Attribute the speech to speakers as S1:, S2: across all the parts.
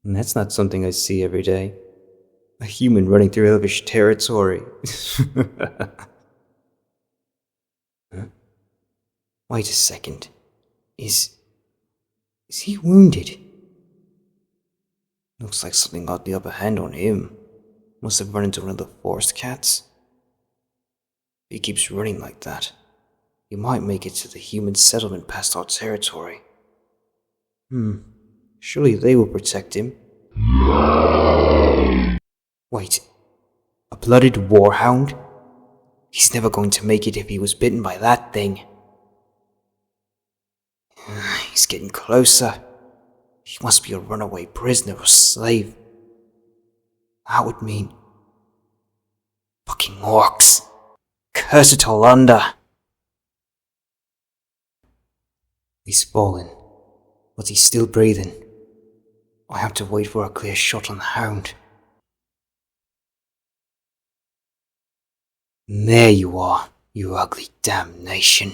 S1: That's not something I see every day. A human running through elvish territory. Huh? Wait a second. Is he wounded? Looks like something got the upper hand on him. Must have run into one of the forest cats. If he keeps running like that, he might make it to the human settlement past our territory. Surely they will protect him. Wait, a blooded War Hound? He's never going to make it if he was bitten by that thing. He's getting closer. He must be a runaway prisoner or slave. That would mean... fucking orcs. Curse it all under. He's fallen, but he's still breathing. I have to wait for a clear shot on the hound. There you are, you ugly damnation.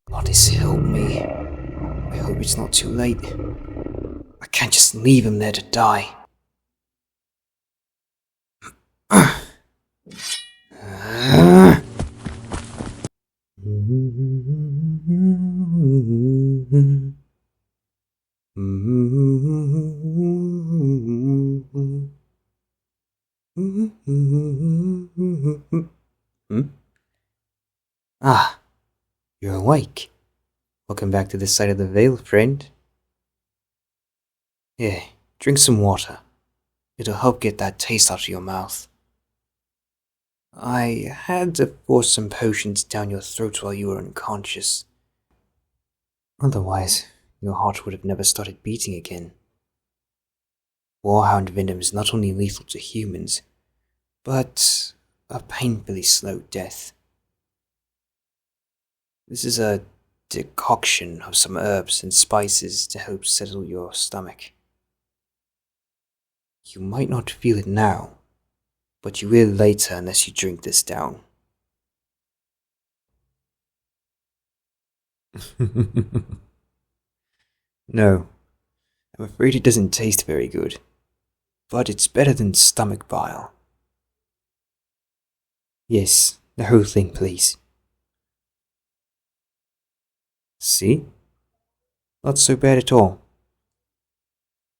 S1: Goddess help me. I hope it's not too late. I can't just leave him there to die. Ah, you're awake. Welcome back to this side of the veil, friend. Here, drink some water. It'll help get that taste out of your mouth. I had to force some potions down your throat while you were unconscious. Otherwise, your heart would have never started beating again. War Hound venom is not only lethal to humans, but a painfully slow death. This is a decoction of some herbs and spices to help settle your stomach. You might not feel it now, but you will later unless you drink this down. No, I'm afraid it doesn't taste very good, but it's better than stomach bile. Yes, the whole thing, please. See? Not so bad at all.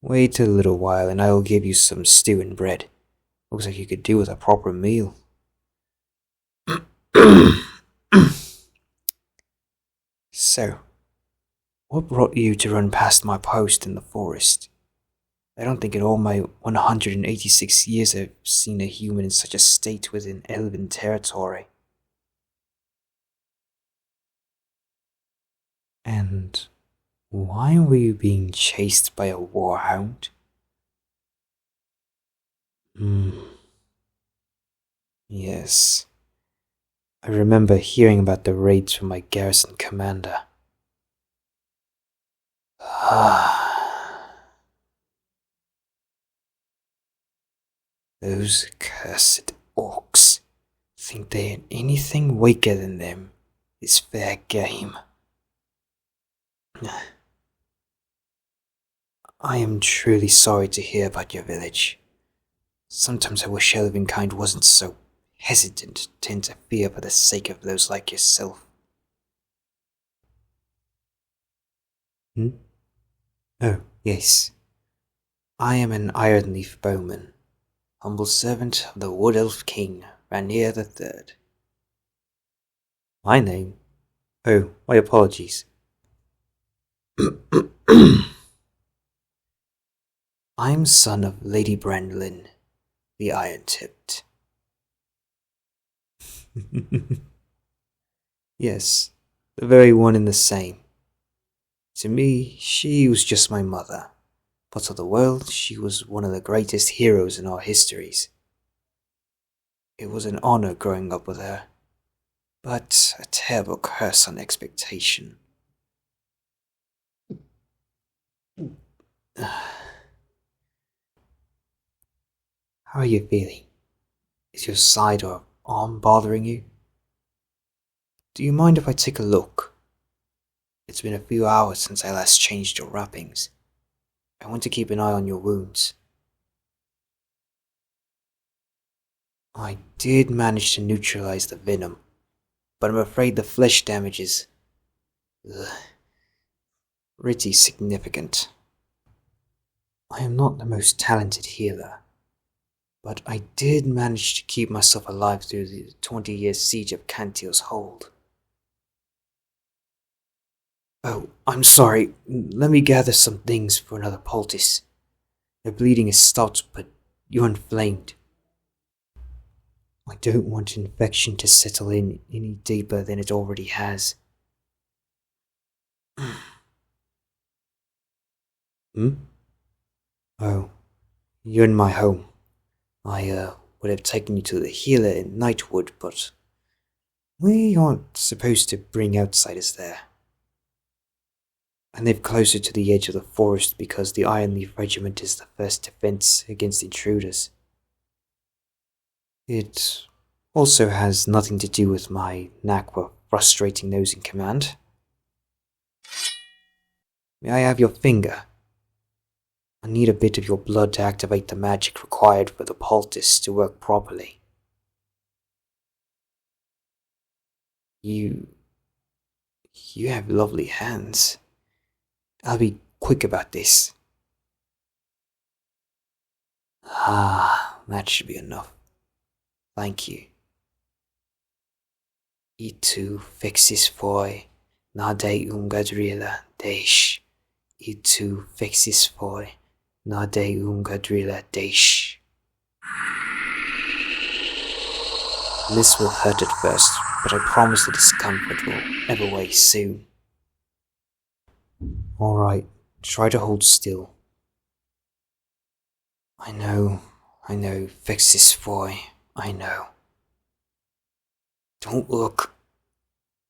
S1: Wait a little while and I will give you some stew and bread. Looks like you could do with a proper meal. So, what brought you to run past my post in the forest? I don't think in all my 186 years I've seen a human in such a state within elven territory. And why were you being chased by a war hound? Yes. I remember hearing about the raids from my garrison commander. Those cursed orcs think they anything weaker than them is fair game. I am truly sorry to hear about your village. Sometimes I wish Elvenkind wasn't so hesitant to interfere for the sake of those like yourself. Oh, yes. I am an Ironleaf bowman, humble servant of the Wood Elf King, Ranier the Third. My name? Oh, my apologies. I'm son of Lady Brandlin, the Iron-Tipped. Yes, the very one and the same. To me, she was just my mother, but to the world, she was one of the greatest heroes in our histories. It was an honor growing up with her, but a terrible curse on expectation. How are you feeling? Is your side or arm bothering you? Do you mind if I take a look? It's been a few hours since I last changed your wrappings. I want to keep an eye on your wounds. I did manage to neutralize the venom, but I'm afraid the flesh damage is pretty significant. I am not the most talented healer, but I did manage to keep myself alive through the 20-year siege of Cantil's hold. Oh, I'm sorry. Let me gather some things for another poultice. The bleeding is stopped, but you're inflamed. I don't want infection to settle in any deeper than it already has. Hmm? Oh, you're in my home. I would have taken you to the healer in Nightwood, but we aren't supposed to bring outsiders there. I live closer to the edge of the forest because the Ironleaf Regiment is the first defense against intruders. It also has nothing to do with my knack for frustrating those in command. May I have your finger? I need a bit of your blood to activate the magic required for the poultice to work properly. You have lovely hands. I'll be quick about this. That should be enough. Thank you. Itu fixis foi, nade gadrila deish. Itu fixis foi, nade gadrila deish. This will hurt at first, but I promise the discomfort will ebb away soon. Alright, try to hold still. I know, fixis foi, I know. Don't look.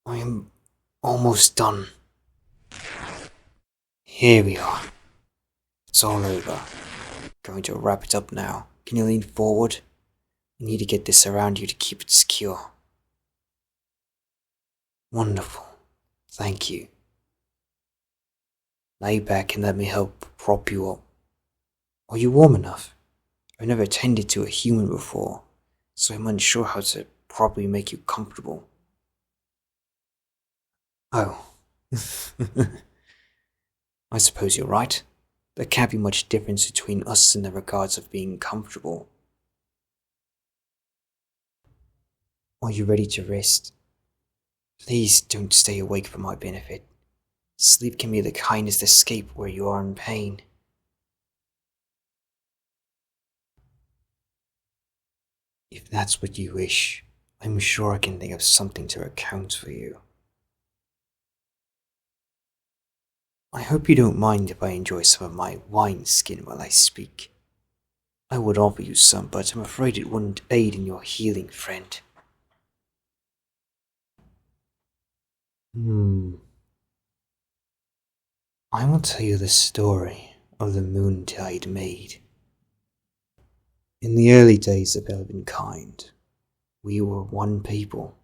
S1: I am almost done. Here we are. It's all over. Going to wrap it up now. Can you lean forward? I need to get this around you to keep it secure. Wonderful. Thank you. Lay back and let me help prop you up. Are you warm enough? I've never tended to a human before, so I'm unsure how to properly make you comfortable. Oh. I suppose you're right. There can't be much difference between us in the regards of being comfortable. Are you ready to rest? Please don't stay awake for my benefit. Sleep can be the kindest escape where you are in pain. If that's what you wish, I'm sure I can think of something to account for you. I hope you don't mind if I enjoy some of my wine skin while I speak. I would offer you some, but I'm afraid it wouldn't aid in your healing, friend. I will tell you the story of the Moontide Maid. In the early days of Elvenkind, we were one people.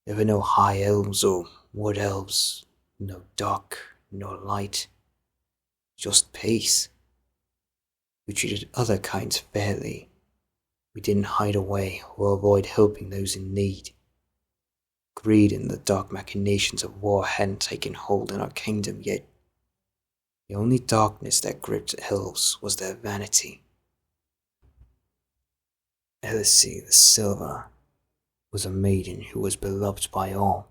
S1: There were no high elves or wood elves, no dark nor light, just peace. We treated other kinds fairly. We didn't hide away or avoid helping those in need. Greed and the dark machinations of war hadn't taken hold in our kingdom yet. The only darkness that gripped elves was their vanity. Elsie the Silver was a maiden who was beloved by all.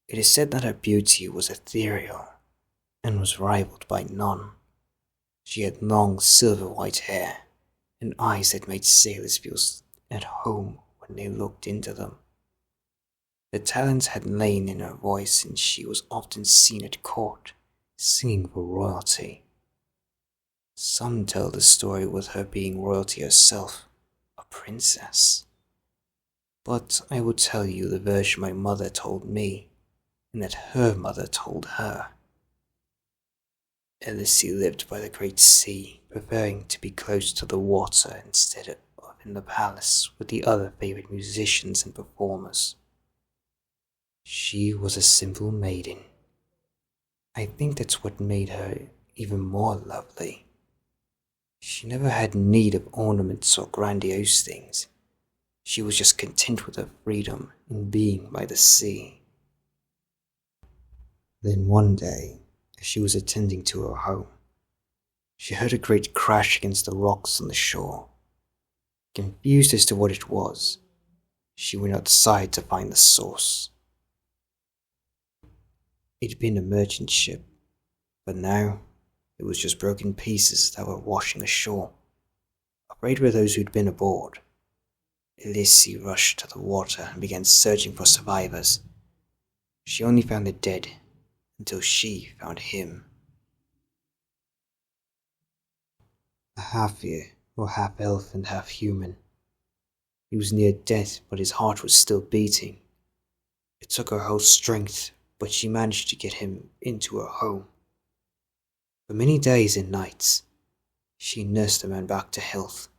S1: It is said that her beauty was ethereal and was rivaled by none. She had long silver-white hair and eyes that made sailors feel at home when they looked into them. The talent had lain in her voice, and she was often seen at court, singing for royalty. Some tell the story with her being royalty herself, a princess. But I will tell you the version my mother told me, and that her mother told her. Elsie lived by the great sea, preferring to be close to the water instead of in the palace with the other favorite musicians and performers. She was a simple maiden, I think that's what made her even more lovely. She never had need of ornaments or grandiose things. She was just content with her freedom in being by the sea. Then one day, as she was attending to her home, she heard a great crash against the rocks on the shore. Confused as to what it was, she went outside to find the source. It'd been a merchant ship, but now it was just broken pieces that were washing ashore. Afraid were those who'd been aboard. Elise rushed to the water and began searching for survivors. She only found the dead until she found him. A half-ear, or half-elf and half-human. He was near death, but his heart was still beating. It took her whole strength, but she managed to get him into her home. For many days and nights, she nursed the man back to health.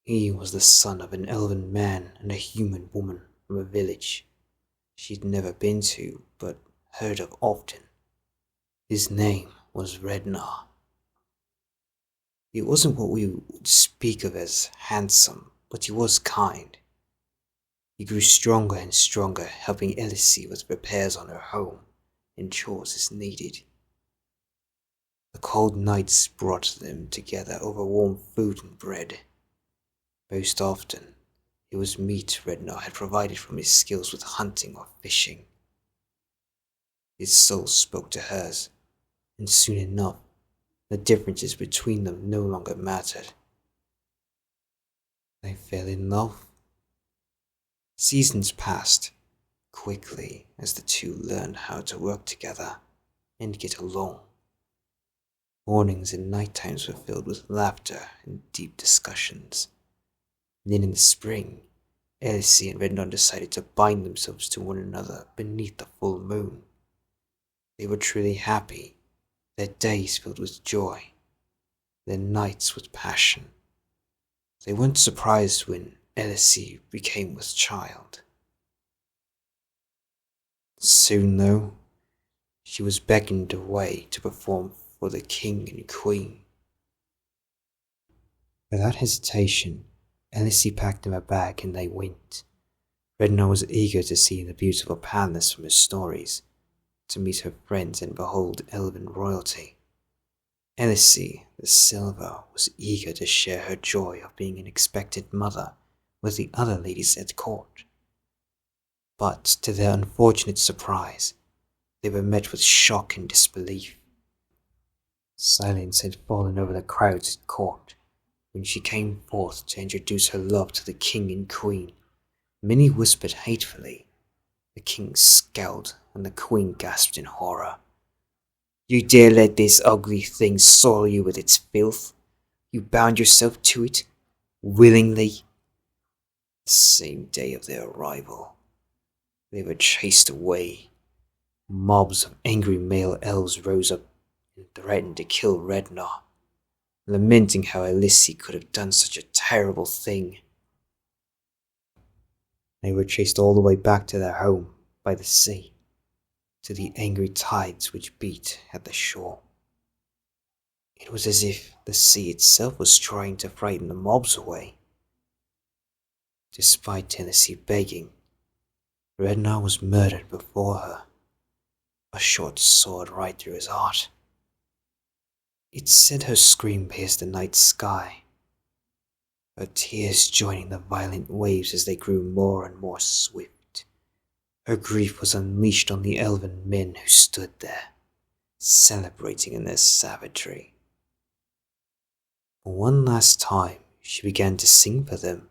S1: He was the son of an elven man and a human woman from a village she'd never been to, but heard of often. His name was Rednar. He wasn't what we would speak of as handsome, but he was kind. He grew stronger and stronger, helping Elise with repairs on her home and chores as needed. The cold nights brought them together over warm food and bread. Most often, it was meat Rednar had provided from his skills with hunting or fishing. His soul spoke to hers, and soon enough, the differences between them no longer mattered. They fell in love. Seasons passed quickly as the two learned how to work together and get along. Mornings and night times were filled with laughter and deep discussions. Then in the spring, Elise and Rednar decided to bind themselves to one another beneath the full moon. They were truly happy, their days filled with joy, their nights with passion. They weren't surprised when Elise became with child. Soon, though, she was beckoned away to perform for the king and queen. Without hesitation, Elise packed in her bag and they went. Rednar was eager to see the beautiful palace from his stories, to meet her friends and behold elven royalty. Elise, the Silver, was eager to share her joy of being an expected mother with the other ladies at court. But to their unfortunate surprise, they were met with shock and disbelief. Silence had fallen over the crowds at court when she came forth to introduce her love to the king and queen. Many whispered hatefully. The king scowled and the queen gasped in horror. "You dare let this ugly thing soil you with its filth? You bound yourself to it, willingly?" The same day of their arrival, they were chased away. Mobs of angry male elves rose up and threatened to kill Rednar, lamenting how Elise could have done such a terrible thing. They were chased all the way back to their home by the sea, to the angry tides which beat at the shore. It was as if the sea itself was trying to frighten the mobs away. Despite Tennessee begging, Rednar was murdered before her, a short sword right through his heart. It said her scream pierced the night sky, her tears joining the violent waves as they grew more and more swift. Her grief was unleashed on the elven men who stood there, celebrating in their savagery. For one last time, she began to sing for them.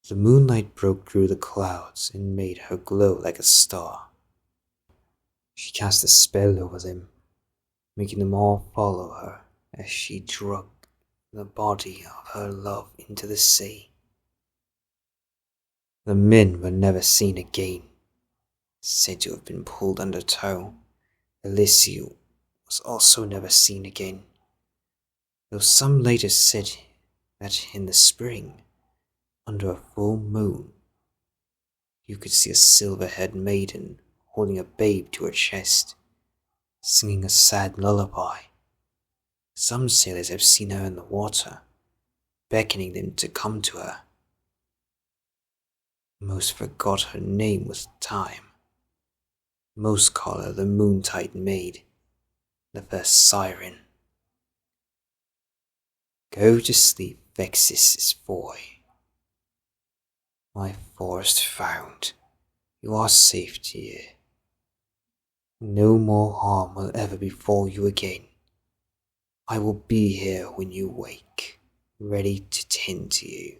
S1: The moonlight broke through the clouds and made her glow like a star. She cast a spell over them, making them all follow her as she dragged the body of her love into the sea. The men were never seen again, said to have been pulled under tow. Elise was also never seen again, though some later said that in the spring, under a full moon, you could see a silver-haired maiden holding a babe to her chest, singing a sad lullaby. Some sailors have seen her in the water, beckoning them to come to her. Most forgot her name with time. Most call her the Moontide Maid, the first siren. Go to sleep, Vexis' boy. My forest found, you are safe, dear. No more harm will ever befall you again. I will be here when you wake, ready to tend to you.